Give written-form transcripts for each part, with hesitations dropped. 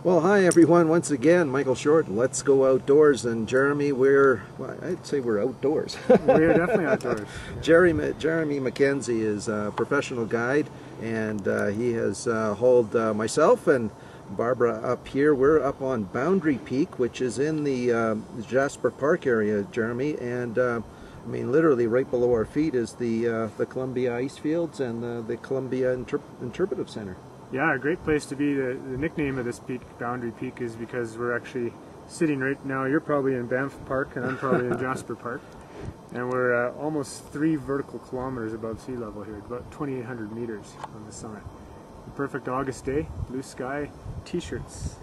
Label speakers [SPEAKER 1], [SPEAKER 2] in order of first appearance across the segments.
[SPEAKER 1] Well, hi everyone. Once again, Michael Short. Let's go outdoors. And Jeremy, well, I'd say we're outdoors.
[SPEAKER 2] We are definitely outdoors.
[SPEAKER 1] Jeremy McKenzie is a professional guide, and he has hauled myself and Barbara up here. We're up on Boundary Peak, which is in the Jasper Park area, Jeremy, and I mean, literally right below our feet is the Columbia Ice Fields and the Columbia Interpretive Center.
[SPEAKER 2] Yeah, a great place to be. The nickname of this peak, Boundary Peak, is because we're actually sitting right now. You're probably in Banff Park and I'm probably in Jasper Park. And we're almost 3 vertical kilometers above sea level here, about 2,800 meters on the summit. A perfect August day, blue sky, t-shirts.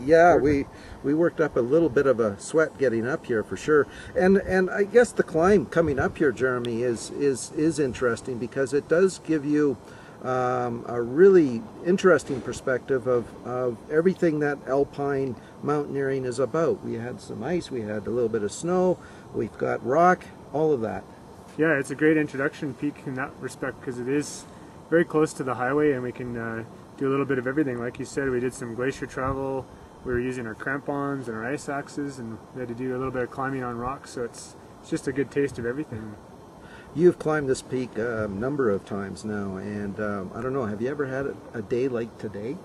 [SPEAKER 1] Yeah, we worked up a little bit of a sweat getting up here for sure. And I guess the climb coming up here, Jeremy, is interesting because it does give you a really interesting perspective of everything that alpine mountaineering is about. We had some ice, we had a little bit of snow, we've got rock, all of that.
[SPEAKER 2] Yeah, it's a great introduction peak in that respect because it is very close to the highway and we can do a little bit of everything. Like you said, we did some glacier travel, we were using our crampons and our ice axes, and we had to do a little bit of climbing on rocks, so it's just a good taste of everything.
[SPEAKER 1] You've climbed this peak a number of times now, and I don't know, have you ever had a day like today?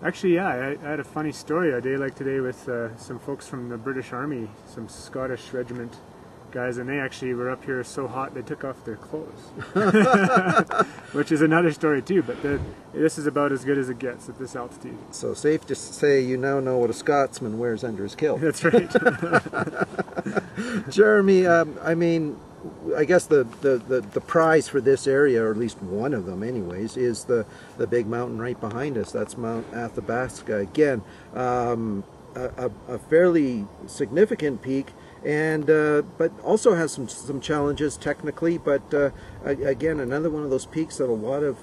[SPEAKER 2] Actually, yeah, I had a funny story, a day like today with some folks from the British Army, some Scottish regiment guys, and they actually were up here so hot they took off their clothes. Which is another story too, but this is about as good as it gets at this altitude.
[SPEAKER 1] So safe to say you now know what a Scotsman wears under his kilt.
[SPEAKER 2] That's right.
[SPEAKER 1] Jeremy, I mean, I guess the prize for this area, or at least one of them anyways, is the big mountain right behind us. That's Mount Athabasca. Again, a fairly significant peak, and but also has some challenges technically, but again, another one of those peaks that a lot of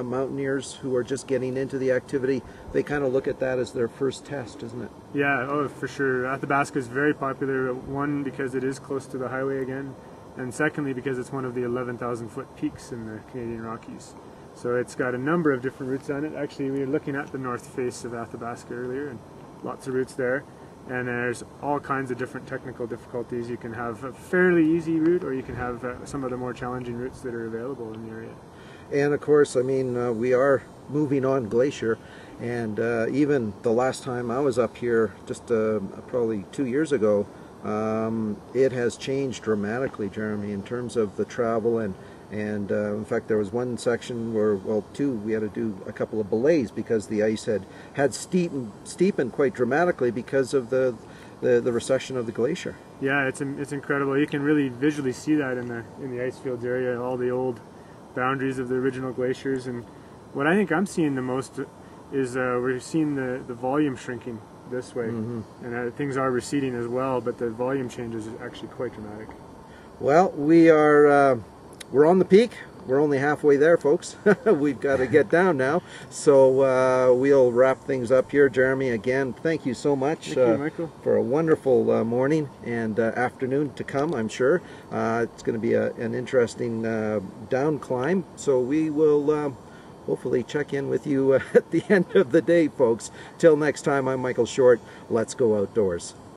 [SPEAKER 1] mountaineers who are just getting into the activity, they kind of look at that as their first test, isn't it?
[SPEAKER 2] Yeah, oh, for sure. Athabasca is very popular, one, because it is close to the highway again, and secondly because it's one of the 11,000 foot peaks in the Canadian Rockies. So it's got a number of different routes on it. Actually, we were looking at the north face of Athabasca earlier, and lots of routes there. And there's all kinds of different technical difficulties. You can have a fairly easy route, or you can have some of the more challenging routes that are available in the area. And
[SPEAKER 1] of course, I mean, we are moving on glacier, and even the last time I was up here, just probably 2 years ago, it has changed dramatically, Jeremy, in terms of the travel, and in fact there was one section where, well, we had to do a couple of belays because the ice had steepened quite dramatically because of the recession of the glacier.
[SPEAKER 2] Yeah, it's incredible. You can really visually see that in the ice fields area, all the old boundaries of the original glaciers. And what I think I'm seeing the most is we're seeing the volume shrinking this way, and things are receding as well, but the volume change is actually quite dramatic.
[SPEAKER 1] Well, we're on the peak. We're only halfway there, folks. We've got to get down now, so we'll wrap things up here. Jeremy, again, thank you so much.
[SPEAKER 2] Thank you, Michael,
[SPEAKER 1] for a wonderful morning and afternoon to come, I'm sure. It's going to be an interesting down climb, so we will hopefully check in with you at the end of the day, folks. Till next time, I'm Michael Short. Let's go outdoors.